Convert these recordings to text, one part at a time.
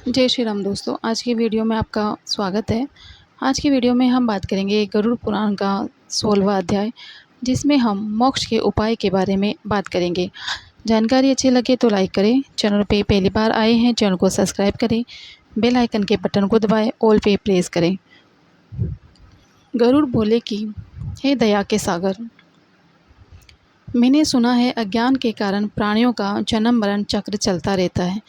जय श्री राम दोस्तों, आज की वीडियो में आपका स्वागत है। आज की वीडियो में हम बात करेंगे गरुड़ पुराण का 16वां अध्याय, जिसमें हम मोक्ष के उपाय के बारे में बात करेंगे। जानकारी अच्छी लगे तो लाइक करें, चैनल पे पहली बार आए हैं चैनल को सब्सक्राइब करें, बेल आइकन के बटन को दबाएं, ऑल पे प्रेस करें। गरुड़ बोले कि हे दया के सागर, मैंने सुना है अज्ञान के कारण प्राणियों का जन्म मरण चक्र चलता रहता है,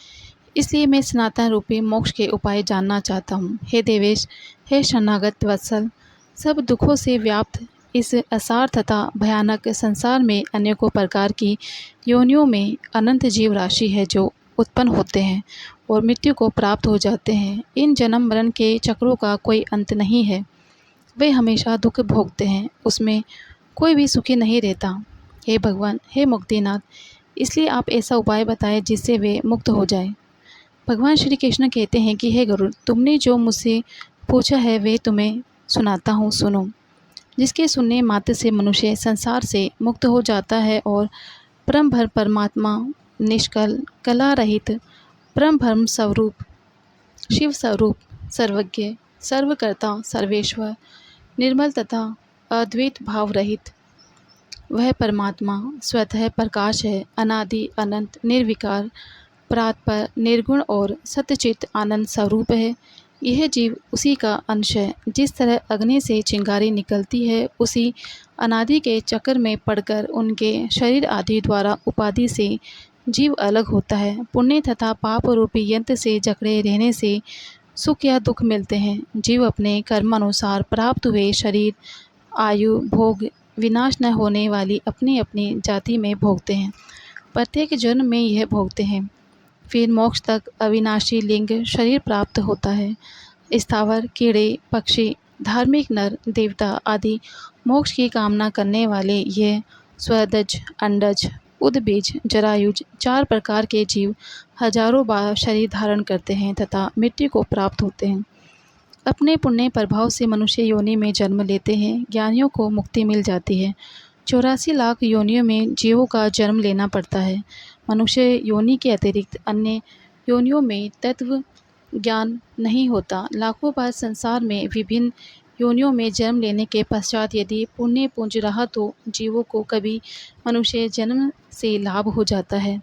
इसलिए मैं सनातन रूपी मोक्ष के उपाय जानना चाहता हूँ। हे देवेश, हे शरणागत वत्सल, सब दुखों से व्याप्त इस असार तथा भयानक संसार में अनेकों प्रकार की योनियों में अनंत जीव राशि है जो उत्पन्न होते हैं और मृत्यु को प्राप्त हो जाते हैं। इन जन्म मरण के चक्रों का कोई अंत नहीं है। वे हमेशा दुख भोगते हैं, उसमें कोई भी सुखी नहीं रहता। हे भगवान, हे मुक्तिनाथ, इसलिए आप ऐसा उपाय बताएं जिससे वे मुक्त हो जाएं। भगवान श्री कृष्ण कहते हैं कि हे गरुड़, तुमने जो मुझसे पूछा है वे तुम्हें सुनाता हूँ, सुनो। जिसके सुनने मात्र से मनुष्य संसार से मुक्त हो जाता है और परम भर परमात्मा निष्कल कला रहित परम भ्रम स्वरूप शिव स्वरूप सर्वज्ञ सर्वकर्ता सर्वेश्वर निर्मल तथा अद्वैत भाव रहित वह परमात्मा स्वतः प्रकाश है, अनादि अनंत निर्विकार परात्पर निर्गुण और सत्यचित आनंद स्वरूप है। यह जीव उसी का अंश है। जिस तरह अग्नि से चिंगारी निकलती है, उसी अनादि के चक्कर में पड़कर उनके शरीर आदि द्वारा उपाधि से जीव अलग होता है। पुण्य तथा पाप रूपी यंत्र से जकड़े रहने से सुख या दुख मिलते हैं। जीव अपने कर्म अनुसार प्राप्त हुए शरीर, आयु, भोग विनाश न होने वाली अपनी अपनी जाति में भोगते हैं। प्रत्येक जन्म में यह भोगते हैं। फिर मोक्ष तक अविनाशी लिंग शरीर प्राप्त होता है। स्थावर, कीड़े, पक्षी, धार्मिक नर देवता आदि मोक्ष की कामना करने वाले ये स्वदज, अंडज, उद्बीज, जरायुज 4 प्रकार के जीव हजारों बार शरीर धारण करते हैं तथा मृत्यु को प्राप्त होते हैं। अपने पुण्य प्रभाव से मनुष्य योनि में जन्म लेते हैं। ज्ञानियों को मुक्ति मिल जाती है। 84 लाख योनियों में जीवों का जन्म लेना पड़ता है। मनुष्य योनि के अतिरिक्त अन्य योनियों में तत्व ज्ञान नहीं होता। लाखों बार संसार में विभिन्न योनियों में जन्म लेने के पश्चात यदि पुण्य पुंज रहा तो जीवों को कभी मनुष्य जन्म से लाभ हो जाता है।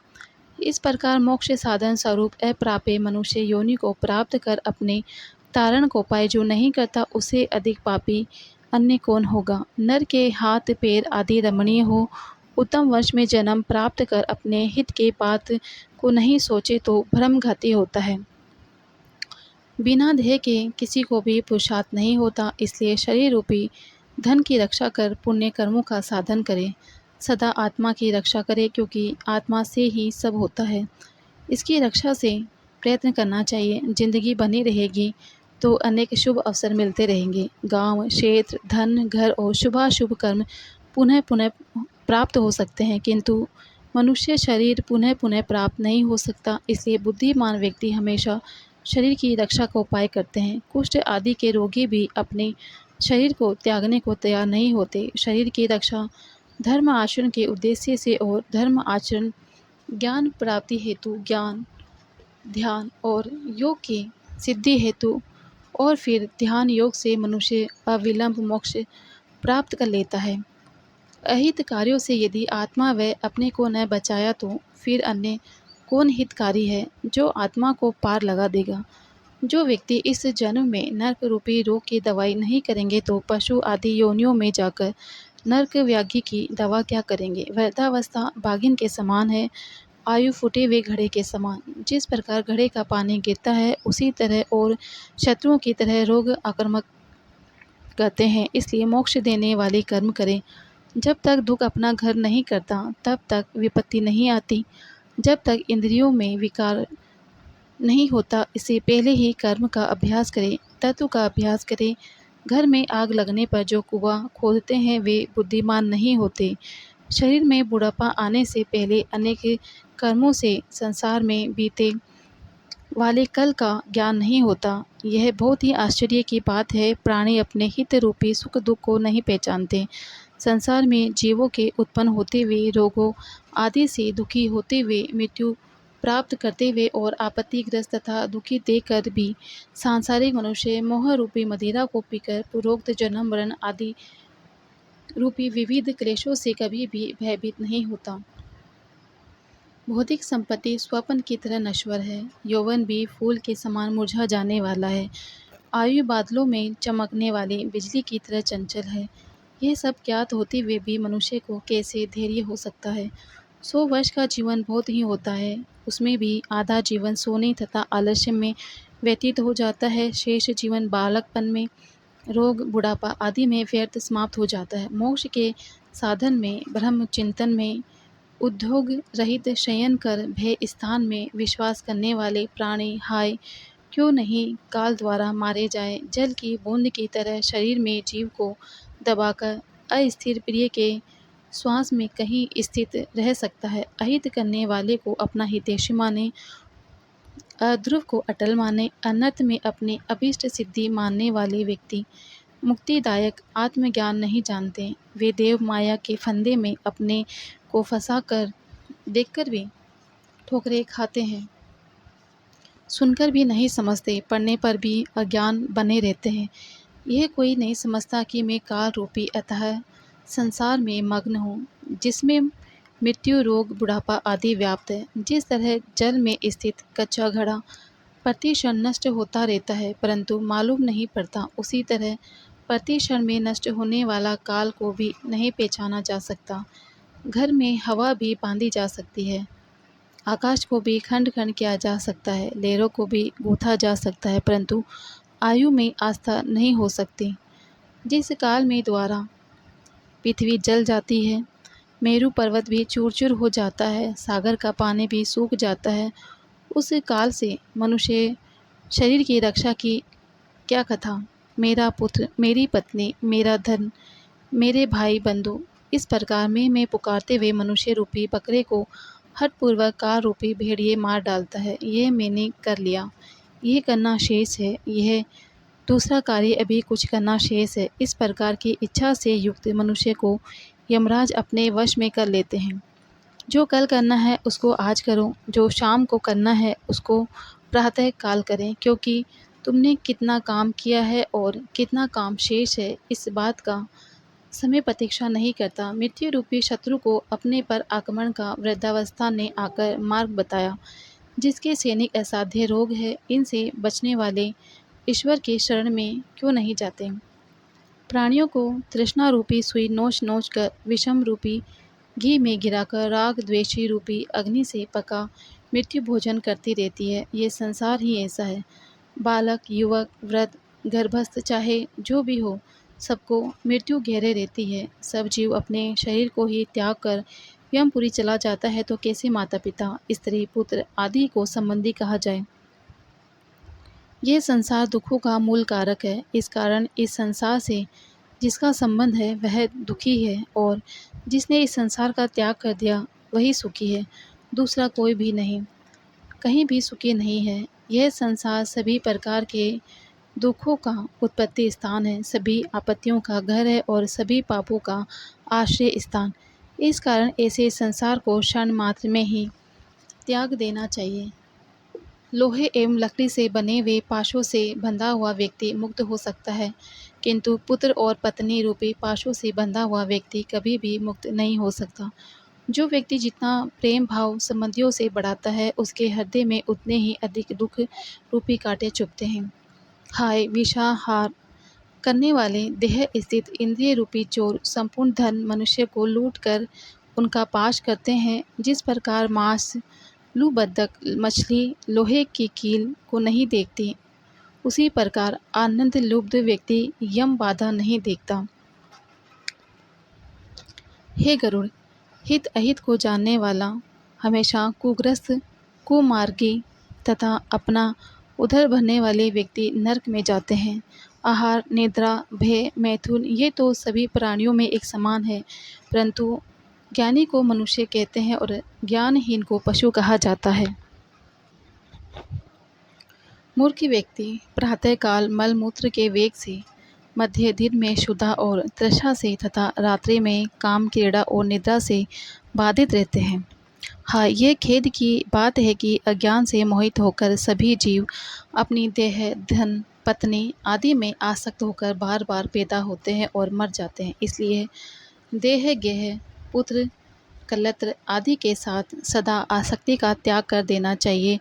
इस प्रकार मोक्ष साधन स्वरूप अप्राप्य मनुष्य योनि को प्राप्त कर अपने तारण को पाए। जो नहीं करता उसे अधिक पापी अन्य कौन होगा। नर के हाथ पैर आदि रमणीय हो, उत्तम वंश में जन्म प्राप्त कर अपने हित के बात को नहीं सोचे तो भ्रमघाती होता है। बिना देह के किसी को भी पुरुषार्थ नहीं होता, इसलिए शरीर रूपी धन की रक्षा कर पुण्य कर्मों का साधन करे। सदा आत्मा की रक्षा करे, क्योंकि आत्मा से ही सब होता है। इसकी रक्षा से प्रयत्न करना चाहिए। जिंदगी बनी रहेगी तो अनेक शुभ अवसर मिलते रहेंगे। गांव, क्षेत्र, धन, घर और शुभाशुभ कर्म पुनः पुनः प्राप्त हो सकते हैं, किंतु मनुष्य शरीर पुनः पुनः प्राप्त नहीं हो सकता। इसलिए बुद्धिमान व्यक्ति हमेशा शरीर की रक्षा का उपाय करते हैं। कुष्ठ आदि के रोगी भी अपने शरीर को त्यागने को तैयार नहीं होते। शरीर की रक्षा धर्म आचरण के उद्देश्य से और धर्म आचरण ज्ञान प्राप्ति हेतु ज्ञान, ध्यान और योग की सिद्धि हेतु और फिर ध्यान योग से मनुष्य अविलंब मोक्ष प्राप्त कर लेता है। अहित कार्यों से यदि आत्मा व अपने को न बचाया तो फिर अन्य कौन हितकारी है जो आत्मा को पार लगा देगा। जो व्यक्ति इस जन्म में नरक रूपी रोग की दवाई नहीं करेंगे तो पशु आदि योनियों में जाकर नरक व्याधि की दवा क्या करेंगे। वृद्धावस्था बाघिन के समान है, आयु फूटे हुए घड़े के समान। जिस प्रकार घड़े का पानी गिरता है उसी तरह और शत्रुओं की तरह रोग आक्रामक करते हैं। इसलिए मोक्ष देने वाले कर्म करें। जब तक दुख अपना घर नहीं करता तब तक विपत्ति नहीं आती। जब तक इंद्रियों में विकार नहीं होता इससे पहले ही कर्म का अभ्यास करें, तत्व का अभ्यास करें। घर में आग लगने पर जो कुआं खोदते हैं वे बुद्धिमान नहीं होते। शरीर में बुढ़ापा आने से पहले अनेक कर्मों से संसार में बीते वाले कल का ज्ञान नहीं होता। यह बहुत ही आश्चर्य की बात है। प्राणी अपने हित रूपी सुख दुख को नहीं पहचानते। संसार में जीवों के उत्पन्न होते हुए रोगों आदि से दुखी होते हुए मृत्यु प्राप्त करते हुए और आपत्तिग्रस्त तथा दुखी देखकर भी सांसारिक मनुष्य मोह रूपी मदिरा को पीकर पूर्वोक्त जन्म मरण आदि रूपी विविध क्लेशों से कभी भी भयभीत नहीं होता। भौतिक संपत्ति स्वप्न की तरह नश्वर है, यौवन भी फूल के समान मुरझा जाने वाला है, आयु बादलों में चमकने वाली बिजली की तरह चंचल है। यह सब ज्ञात होते हुए भी मनुष्य को कैसे धैर्य हो सकता है। 100 वर्ष का जीवन बहुत ही होता है, उसमें भी आधा जीवन सोने तथा आलस्य में व्यतीत हो जाता है, शेष जीवन बालकपन में, रोग, बुढ़ापा आदि में व्यर्थ समाप्त हो जाता है। मोक्ष के साधन में, ब्रह्म चिंतन में, उद्योग रहित शयन कर भय स्थान में विश्वास करने वाले प्राणी हाय क्यों नहीं काल द्वारा मारे जाए। जल की बूंद की तरह शरीर में जीव को दबाकर अस्थिर प्रिय के श्वास में कहीं स्थित रह सकता है। अहित करने वाले को अपना हितैषी माने, अध्रुव को अटल माने, अनर्थ में अपनी अभीष्ट सिद्धि मानने वाले व्यक्ति मुक्तिदायक आत्मज्ञान नहीं जानते। वे देव माया के फंदे में अपने को फंसा कर देखकर भी ठोकरें खाते हैं, सुनकर भी नहीं समझते, पढ़ने पर भी अज्ञान बने रहते हैं। यह कोई नहीं समझता कि मैं काल रूपी अतः संसार में मग्न हूँ, जिसमें मृत्यु, रोग, बुढ़ापा आदि व्याप्त है। जिस तरह जल में स्थित कच्चा घड़ा प्रति क्षण नष्ट होता रहता है परंतु मालूम नहीं पड़ता, उसी तरह प्रति क्षण में नष्ट होने वाला काल को भी नहीं पहचाना जा सकता। घर में हवा भी बांधी जा सकती है, आकाश को भी खंड खंड किया जा सकता है, लहरों को भी गूंथा जा सकता है, परंतु आयु में आस्था नहीं हो सकती। जिस काल में द्वारा पृथ्वी जल जाती है, मेरू पर्वत भी चूर चूर हो जाता है, सागर का पानी भी सूख जाता है, उस काल से मनुष्य शरीर की रक्षा की क्या कथा। मेरा पुत्र, मेरी पत्नी, मेरा धन, मेरे भाई बंधु, इस प्रकार मैं पुकारते हुए मनुष्य रूपी बकरे को हठपूर्वक काल रूपी भेड़िए मार डालता है। यह मैंने कर लिया, यह करना शेष है, यह दूसरा कार्य अभी कुछ करना शेष है। इस प्रकार की इच्छा से युक्त मनुष्य को यमराज अपने वश में कर लेते हैं। जो कल करना है उसको आज करो, जो शाम को करना है उसको प्रातः काल करें, क्योंकि तुमने कितना काम किया है और कितना काम शेष है इस बात का समय प्रतीक्षा नहीं करता। मृत्यु रूपी शत्रु को अपने पर आक्रमण का वृद्धावस्था ने आकर मार्ग बताया। जिसके सैनिक असाध्य रोग है, इनसे बचने वाले ईश्वर के शरण में क्यों नहीं जाते। प्राणियों को तृष्णा रूपी सुई नोच नोच कर विषम रूपी घी में गिराकर राग द्वेषी रूपी अग्नि से पका मृत्यु भोजन करती रहती है। ये संसार ही ऐसा है। बालक, युवक, वृद्ध, गर्भस्थ चाहे जो भी हो, सबको मृत्यु घेरे रहती है। सब जीव अपने शरीर को ही त्याग कर यमपुरी चला जाता है तो कैसे माता पिता, स्त्री, पुत्र आदि को संबंधी कहा जाए। यह संसार दुखों का मूल कारक है। इस कारण इस संसार से जिसका संबंध है वह दुखी है और जिसने इस संसार का त्याग कर दिया वही सुखी है, दूसरा कोई भी नहीं, कहीं भी सुखी नहीं है। यह संसार सभी प्रकार के दुखों का उत्पत्ति स्थान है, सभी आपत्तियों का घर है और सभी पापों का आश्रय स्थान। इस कारण ऐसे संसार को क्षण मात्र में ही त्याग देना चाहिए। लोहे एवं लकड़ी से बने हुए पाशों से बंधा हुआ व्यक्ति मुक्त हो सकता है, किंतु पुत्र और पत्नी रूपी पाशों से बंधा हुआ व्यक्ति कभी भी मुक्त नहीं हो सकता। जो व्यक्ति जितना प्रेम भाव संबंधियों से बढ़ाता है, उसके हृदय में उतने ही अधिक दुख रूपी कांटे चुभते हैं। हाय विषाहार करने वाले देह स्थित इंद्रिय रूपी चोर संपूर्ण धन मनुष्य को लूट कर उनका पाश करते हैं। जिस प्रकार मांस लू बद्धक मछली लोहे की कील को नहीं देखती, उसी प्रकार आनंद लुब्ध व्यक्ति यम बाधा नहीं देखता। हे गरुड़, हित अहित को जानने वाला हमेशा कुग्रस्त, कुमार्गी तथा अपना उधर भरने वाले व्यक्ति नरक में जाते हैं। आहार, निद्रा, भय, मैथुन ये तो सभी प्राणियों में एक समान है, परंतु ज्ञानी को मनुष्य कहते हैं और ज्ञानहीन को पशु कहा जाता है। मूर्ख व्यक्ति प्रातःकाल मलमूत्र के वेग से, मध्य दिन में क्षुधा और तृषा से तथा रात्रि में काम, क्रीड़ा और निद्रा से बाधित रहते हैं। हाँ, ये खेद की बात है कि अज्ञान से मोहित होकर सभी जीव अपनी देह, धन, पत्नी आदि में आसक्त होकर बार-बार पैदा होते हैं और मर जाते हैं। इसलिए देह, गेह, पुत्र, कलत्र आदि के साथ सदा आसक्ति का त्याग कर देना चाहिए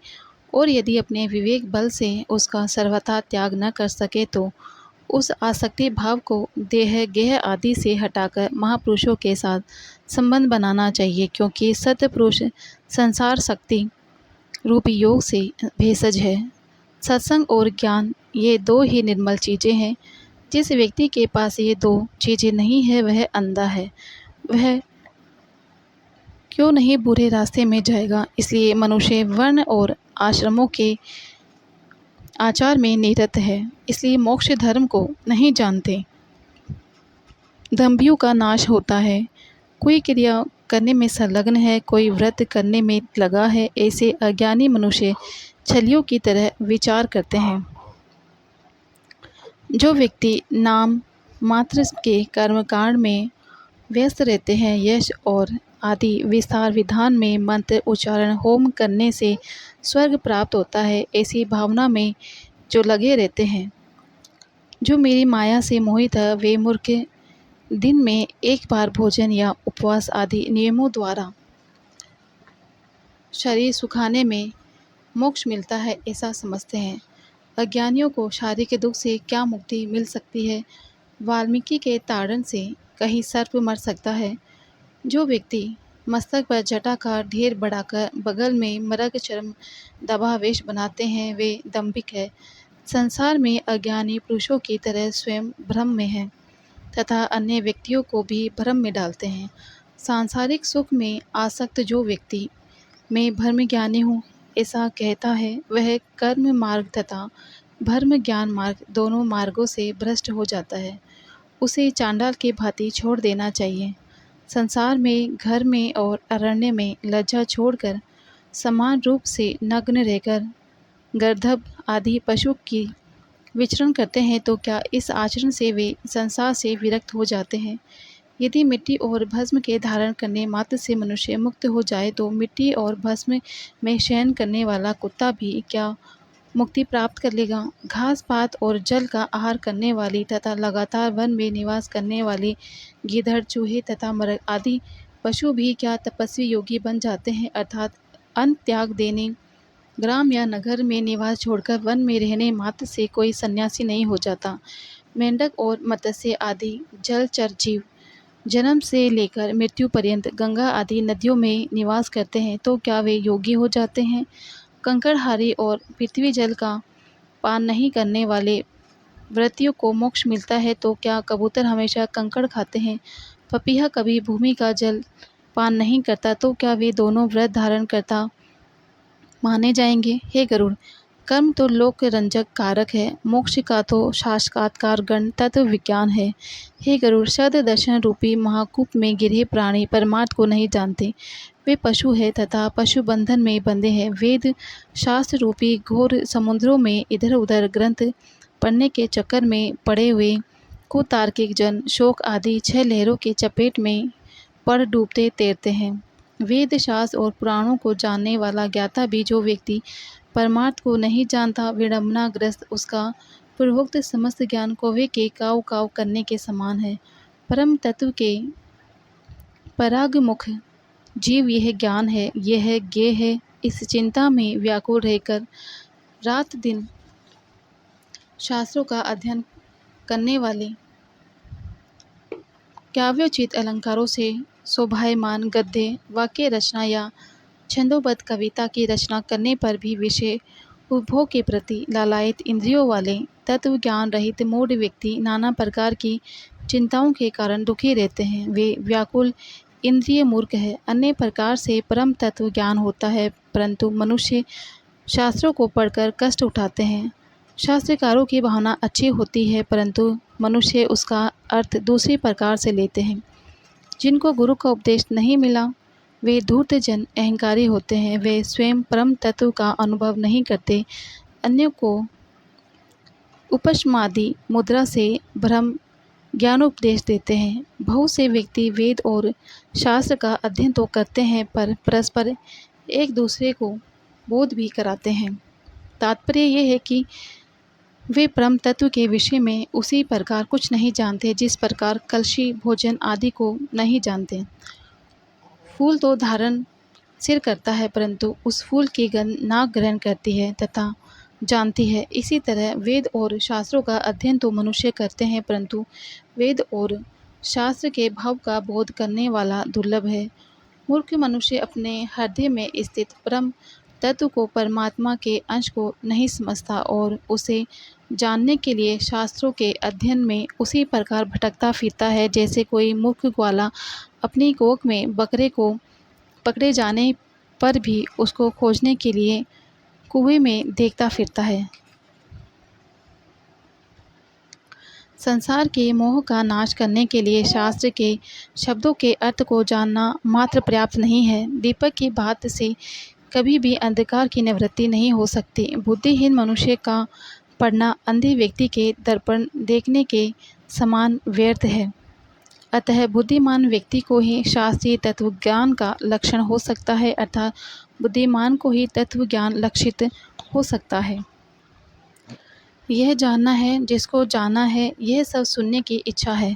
और यदि अपने विवेक बल से उसका सर्वथा त्याग न कर सके तो उस आसक्ति भाव को देह, गेह आदि से हटाकर महापुरुषों के साथ संबंध बनाना चाहिए, क्योंकि सत्पुरुष संसार शक्ति रूपी योग से भेषज है। सत्संग और ज्ञान ये दो ही निर्मल चीज़ें हैं। जिस व्यक्ति के पास ये दो चीज़ें नहीं है वह अंधा है, वह क्यों नहीं बुरे रास्ते में जाएगा। इसलिए मनुष्य वर्ण और आश्रमों के आचार में निरत है, इसलिए मोक्ष धर्म को नहीं जानते। दंभियों का नाश होता है। कोई क्रिया करने में संलग्न है, कोई व्रत करने में लगा है, ऐसे अज्ञानी मनुष्य छलियों की तरह विचार करते हैं। जो व्यक्ति नाम मात्र के कर्मकांड में व्यस्त रहते हैं, यश और आदि विस्तार विधान में मंत्र उच्चारण होम करने से स्वर्ग प्राप्त होता है, ऐसी भावना में जो लगे रहते हैं। जो मेरी माया से मोहित है वे मूर्ख दिन में एक बार भोजन या उपवास आदि नियमों द्वारा शरीर सुखाने में मोक्ष मिलता है ऐसा समझते हैं। अज्ञानियों को शारीरिक दुख से क्या मुक्ति मिल सकती है। वाल्मीकि के ताड़न से कहीं सर्प मर सकता है। जो व्यक्ति मस्तक पर जटा का ढेर बढ़ाकर बगल में मृग चर्म दबा वेश बनाते हैं वे दंभिक है। संसार में अज्ञानी पुरुषों की तरह स्वयं भ्रम में हैं तथा अन्य व्यक्तियों को भी भ्रम में डालते हैं। सांसारिक सुख में आसक्त जो व्यक्ति मैं भ्रम ज्ञानी हूँ ऐसा कहता है, वह कर्म मार्ग तथा भ्रम ज्ञान मार्ग दोनों मार्गों से भ्रष्ट हो जाता है। उसे चांडाल के भांति छोड़ देना चाहिए। संसार में, घर में और अरण्य में लज्जा छोड़कर समान रूप से नग्न रहकर गर्दभ आदि पशु की विचरण करते हैं तो क्या इस आचरण से वे संसार से विरक्त हो जाते हैं। यदि मिट्टी और भस्म के धारण करने मात्र से मनुष्य मुक्त हो जाए तो मिट्टी और भस्म में शयन करने वाला कुत्ता भी क्या मुक्ति प्राप्त कर लेगा। घास पात और जल का आहार करने वाली तथा लगातार वन में निवास करने वाली गीदड़, चूहे तथा मृग आदि पशु भी क्या तपस्वी योगी बन जाते हैं, अर्थात अन्न त्याग देने ग्राम या नगर में निवास छोड़कर वन में रहने मात्र से कोई सन्यासी नहीं हो जाता। मेंढक और मत्स्य आदि जलचर जीव जन्म से लेकर मृत्यु पर्यंत गंगा आदि नदियों में निवास करते हैं तो क्या वे योगी हो जाते हैं। कंकड़हारी और पृथ्वी जल का पान नहीं करने वाले व्रतियों को मोक्ष मिलता है तो क्या कबूतर हमेशा कंकड़ खाते हैं। पपीहा कभी भूमि का जल पान नहीं करता तो क्या वे दोनों व्रत धारण करता माने जाएंगे। हे गरुड़, कर्म तो लोक रंजक कारक है, मोक्ष का तो साक्षात्कार गण तत्व विज्ञान है। हे गरुड़, शब्द दर्शन रूपी महाकूप में गिरे प्राणी परमार्थ को नहीं जानते। वे पशु है तथा पशु बंधन में बंधे हैं। वेद शास्त्र रूपी घोर समुद्रों में इधर उधर ग्रंथ पढ़ने के चक्कर में पड़े हुए कुतार्किक जन शोक आदि 6 लहरों के चपेट में पड़ डूबते तैरते हैं। वेद शास्त्र और पुराणों को जानने वाला ज्ञाता भी जो व्यक्ति परमार्थ को नहीं जानता, विडम्बनाग्रस्त उसका पूर्वोक्त समस्त ज्ञान कौवे के काव काव करने के समान है। परम तत्व के परागमुख जीव यह ज्ञान है, यह ज्ञेय है। इस चिंता में व्याकुल रहकर रात दिन शास्त्रों का अध्ययन करने वाले काव्योचित अलंकारों से शोभायमान गद्य वाक्य रचना या छंदोबद्ध कविता की रचना करने पर भी विषय उपभोग के प्रति लालायित इंद्रियों वाले तत्व ज्ञान रहित मूढ़ व्यक्ति नाना प्रकार की चिंताओं के कारण दुखी रहते हैं। वे व्याकुल इंद्रिय मूर्ख है। अन्य प्रकार से परम तत्व ज्ञान होता है, परंतु मनुष्य शास्त्रों को पढ़कर कष्ट उठाते हैं। शास्त्रकारों की भावना अच्छी होती है, परंतु मनुष्य उसका अर्थ दूसरी प्रकार से लेते हैं। जिनको गुरु का उपदेश नहीं मिला वे धूर्त जन अहंकारी होते हैं। वे स्वयं परम तत्व का अनुभव नहीं करते, अन्यों को उपशमादि मुद्रा से भ्रम ज्ञानोपदेश देते हैं। बहुत से व्यक्ति वेद और शास्त्र का अध्ययन तो करते हैं पर परस्पर एक दूसरे को बोध भी कराते हैं। तात्पर्य यह है कि वे परम तत्व के विषय में उसी प्रकार कुछ नहीं जानते जिस प्रकार कलशी भोजन आदि को नहीं जानते। फूल तो धारण सिर करता है परंतु उस फूल की गंध नाक ग्रहण करती है तथा जानती है। इसी तरह वेद और शास्त्रों का अध्ययन तो मनुष्य करते हैं परंतु वेद और शास्त्र के भाव का बोध करने वाला दुर्लभ है। मूर्ख मनुष्य अपने हृदय में स्थित परम तत्व को परमात्मा के अंश को नहीं समझता और उसे जानने के लिए शास्त्रों के अध्ययन में उसी प्रकार भटकता फिरता है जैसे कोई मूर्ख ग्वाला अपनी कोख में बकरे को पकड़े जाने पर भी उसको खोजने के लिए कुएं में देखता फिरता है। संसार के मोह का नाश करने के लिए शास्त्र के शब्दों के अर्थ को जानना मात्र पर्याप्त नहीं है। दीपक की बात से कभी भी अंधकार की निवृत्ति नहीं हो सकती। बुद्धिहीन मनुष्य का पढ़ना अंधे व्यक्ति के दर्पण देखने के समान व्यर्थ है। अतः बुद्धिमान व्यक्ति को ही शास्त्रीय तत्व ज्ञान का लक्षण हो सकता है, अर्थात बुद्धिमान को ही तत्व ज्ञान लक्षित हो सकता है। यह जानना है जिसको जाना है, यह सब सुनने की इच्छा है।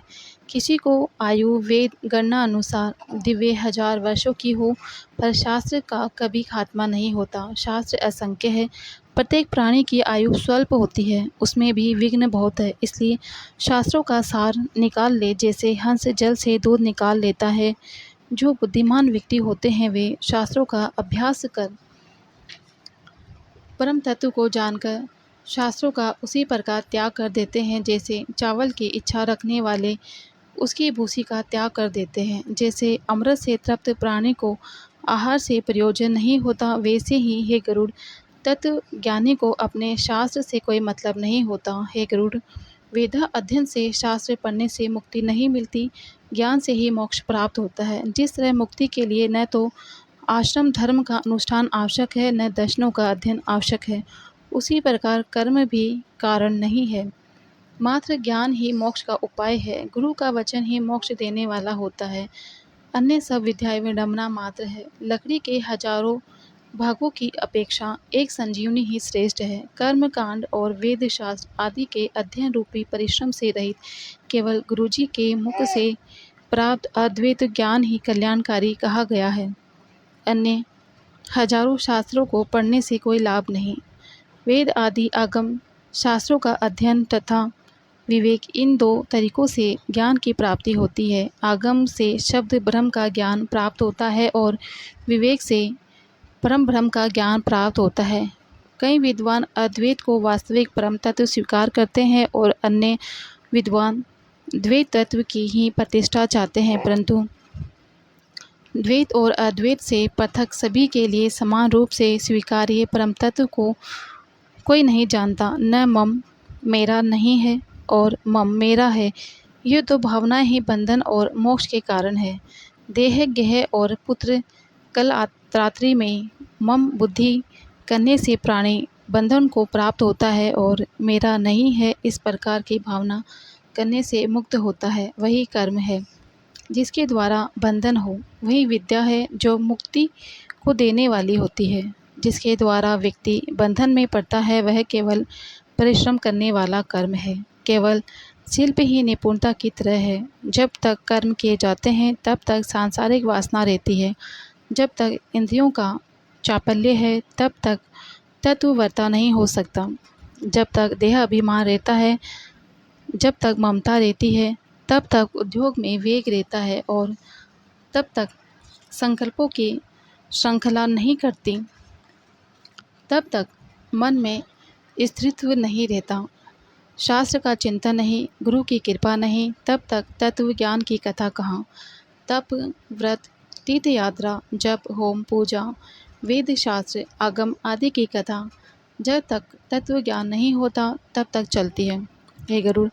किसी को आयु वेद गणना अनुसार दिव्य 1000 वर्षों की हो पर शास्त्र का कभी खात्मा नहीं होता। शास्त्र असंख्य है, प्रत्येक प्राणी की आयु स्वल्प होती है, उसमें भी विघ्न बहुत है। इसलिए शास्त्रों का सार निकाल ले जैसे हंस जल से दूध निकाल लेता है। जो बुद्धिमान व्यक्ति होते हैं वे शास्त्रों का अभ्यास कर परम तत्व को जानकर शास्त्रों का उसी प्रकार त्याग कर देते हैं जैसे चावल की इच्छा रखने वाले उसकी भूसी का त्याग कर देते हैं। जैसे अमृत से तृप्त प्राणी को आहार से प्रयोजन नहीं होता, वैसे ही हे गरुड़ तत्व ज्ञानी को अपने शास्त्र से कोई मतलब नहीं होता। हे गरुड़, वेदा अध्ययन से शास्त्र पढ़ने से मुक्ति नहीं मिलती, ज्ञान से ही मोक्ष प्राप्त होता है। जिस तरह मुक्ति के लिए न तो आश्रम धर्म का अनुष्ठान आवश्यक है न दर्शनों का अध्ययन आवश्यक है, उसी प्रकार कर्म भी कारण नहीं है, मात्र ज्ञान ही मोक्ष का उपाय है। गुरु का वचन ही मोक्ष देने वाला होता है, अन्य सब विद्याएं विडंबना मात्र है। लकड़ी के हजारों भागों की अपेक्षा एक संजीवनी ही श्रेष्ठ है। कर्म कांड और वेद शास्त्र आदि के अध्ययन रूपी परिश्रम से रहित केवल गुरुजी के मुख से प्राप्त अद्वैत ज्ञान ही कल्याणकारी कहा गया है। अन्य हजारों शास्त्रों को पढ़ने से कोई लाभ नहीं। वेद आदि आगम शास्त्रों का अध्ययन तथा विवेक, इन दो तरीकों से ज्ञान की प्राप्ति होती है। आगम से शब्द ब्रह्म का ज्ञान प्राप्त होता है और विवेक से परम ब्रह्म का ज्ञान प्राप्त होता है। कई विद्वान अद्वैत को वास्तविक परम तत्व स्वीकार करते हैं और अन्य विद्वान द्वैत तत्व की ही प्रतिष्ठा चाहते हैं, परंतु द्वैत और अद्वैत से पृथक सभी के लिए समान रूप से स्वीकार्य परम तत्व को कोई नहीं जानता। न मम मेरा नहीं है और मम मेरा है, ये तो भावनाएं ही बंधन और मोक्ष के कारण है। देह गेह और पुत्र कल रात्रि में मम बुद्धि करने से प्राणी बंधन को प्राप्त होता है और मेरा नहीं है इस प्रकार की भावना करने से मुक्त होता है। वही कर्म है जिसके द्वारा बंधन हो, वही विद्या है जो मुक्ति को देने वाली होती है। जिसके द्वारा व्यक्ति बंधन में पड़ता है वह केवल परिश्रम करने वाला कर्म है, केवल शिल्प ही निपुणता की तरह है। जब तक कर्म किए जाते हैं तब तक सांसारिक वासना रहती है, जब तक इंद्रियों का चापल्य है तब तक तत्ववर्ता नहीं हो सकता, जब तक देह अभिमान रहता है, जब तक ममता रहती है तब तक उद्योग में वेग रहता है और तब तक संकल्पों की श्रृंखला नहीं करती, तब तक मन में स्थिरत्व नहीं रहता। शास्त्र का चिंतन नहीं, गुरु की कृपा नहीं, तब तक तत्व ज्ञान की कथा कहाँ। तप व्रत तीर्थ यात्रा जप होम पूजा वेद शास्त्र आगम आदि की कथा जब तक तत्व ज्ञान नहीं होता तब तक चलती है। हे गरुड़,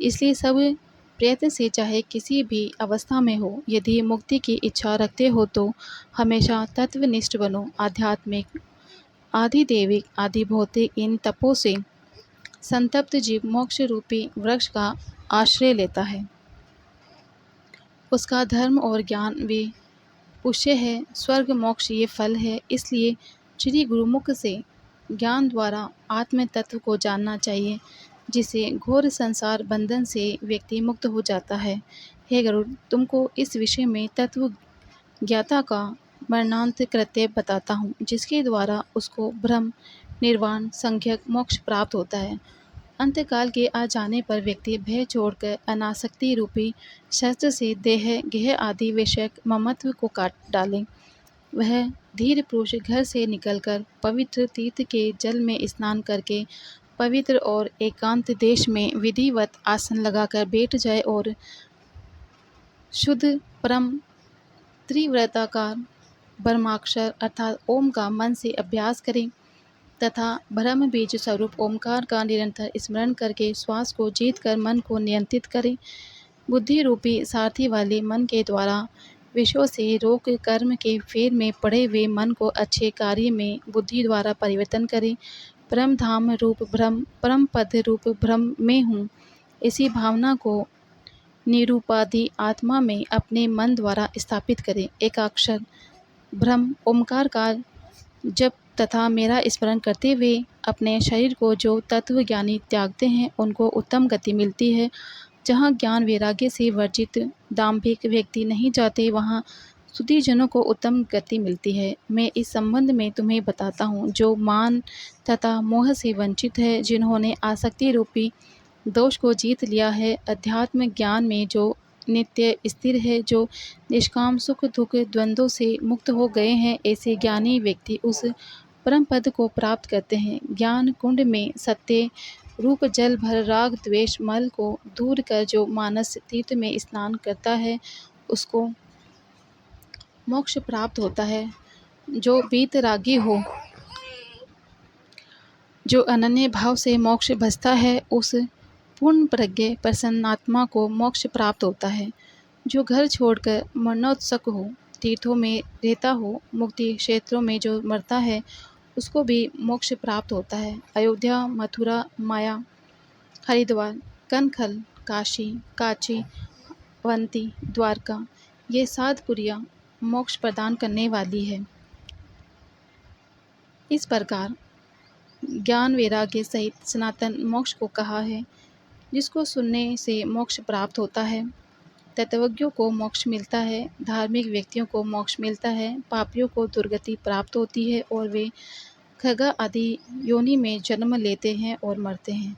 इसलिए सब प्रयत्न से चाहे किसी भी अवस्था में हो, यदि मुक्ति की इच्छा रखते हो तो हमेशा तत्वनिष्ठ बनो। आध्यात्मिक आदि दैविक आदि भौतिक इन तपों से संतप्त जीव मोक्ष रूपी वृक्ष का आश्रय लेता है। उसका धर्म और ज्ञान वे पुष्य है, स्वर्ग मोक्ष ये फल है। इसलिए श्री गुरुमुख से ज्ञान द्वारा आत्म तत्व को जानना चाहिए, जिसे घोर संसार बंधन से व्यक्ति मुक्त हो जाता है। हे गरुड़, तुमको इस विषय में तत्व ज्ञाता का वर्णांत कृत्य बताता हूँ, जिसके द्वारा उसको ब्रह्म निर्वाण संख्यक मोक्ष प्राप्त होता है। अंतकाल के आ जाने पर व्यक्ति भय छोड़कर अनासक्ति रूपी शस्त्र से देह गेह आदि विषयक ममत्व को काट डाले। वह धीर पुरुष घर से निकलकर पवित्र तीर्थ के जल में स्नान करके पवित्र और एकांत देश में विधिवत आसन लगाकर बैठ जाए और शुद्ध परम त्रिव्रताकार ब्रह्माक्षर अर्थात ओम का मन से अभ्यास करें तथा ब्रह्म बीज स्वरूप ओमकार का निरंतर स्मरण करके श्वास को जीत कर मन को नियंत्रित करें। बुद्धि रूपी सारथी वाले मन के द्वारा विषयों से रोक कर्म के फेर में पड़े हुए मन को अच्छे कार्य में बुद्धि द्वारा परिवर्तन करें। परम धाम रूप ब्रह्म, परम पद रूप ब्रह्म में हूँ, इसी भावना को निरूपाधि आत्मा में अपने मन द्वारा स्थापित करें। एकाक्षर ब्रह्म ओमकार का जप तथा मेरा स्मरण करते हुए अपने शरीर को जो तत्व ज्ञानी त्यागते हैं, उनको उत्तम गति मिलती है। जहाँ ज्ञान वैराग्य से वर्जित दाम्भिक व्यक्ति नहीं जाते, वहाँ सुधीजनों को उत्तम गति मिलती है। मैं इस संबंध में तुम्हें बताता हूँ, जो मान तथा मोह से वंचित है, जिन्होंने आसक्ति रूपी दोष को जीत लिया है, अध्यात्म ज्ञान में जो नित्य स्थिर है, जो निष्काम सुख दुख द्वंद्वों से मुक्त हो गए हैं, ऐसे ज्ञानी व्यक्ति उस परम पद को प्राप्त करते हैं। ज्ञान कुंड में सत्य रूप जल भर राग द्वेष मल को दूर कर जो मानस तीर्थ में स्नान करता है, उसको मोक्ष प्राप्त होता है। जो वीतरागी हो, जो अनन्य भाव से मोक्ष भजता है, उस पूर्ण प्रज्ञ प्रसन्नात्मा को मोक्ष प्राप्त होता है। जो घर छोड़कर मरणोत्सुक हो, तीर्थों में रहता हो, मुक्ति क्षेत्रों में जो मरता है, उसको भी मोक्ष प्राप्त होता है। अयोध्या, मथुरा, माया, हरिद्वार, कनखल, काशी, काची, अवंती, द्वारका, ये 7 पुरियाँ मोक्ष प्रदान करने वाली है। इस प्रकार ज्ञान वैराग्य सहित सनातन मोक्ष को कहा है, जिसको सुनने से मोक्ष प्राप्त होता है। तत्वज्ञों को मोक्ष मिलता है, धार्मिक व्यक्तियों को मोक्ष मिलता है, पापियों को दुर्गति प्राप्त होती है और वे खगा आदि योनि में जन्म लेते हैं और मरते हैं।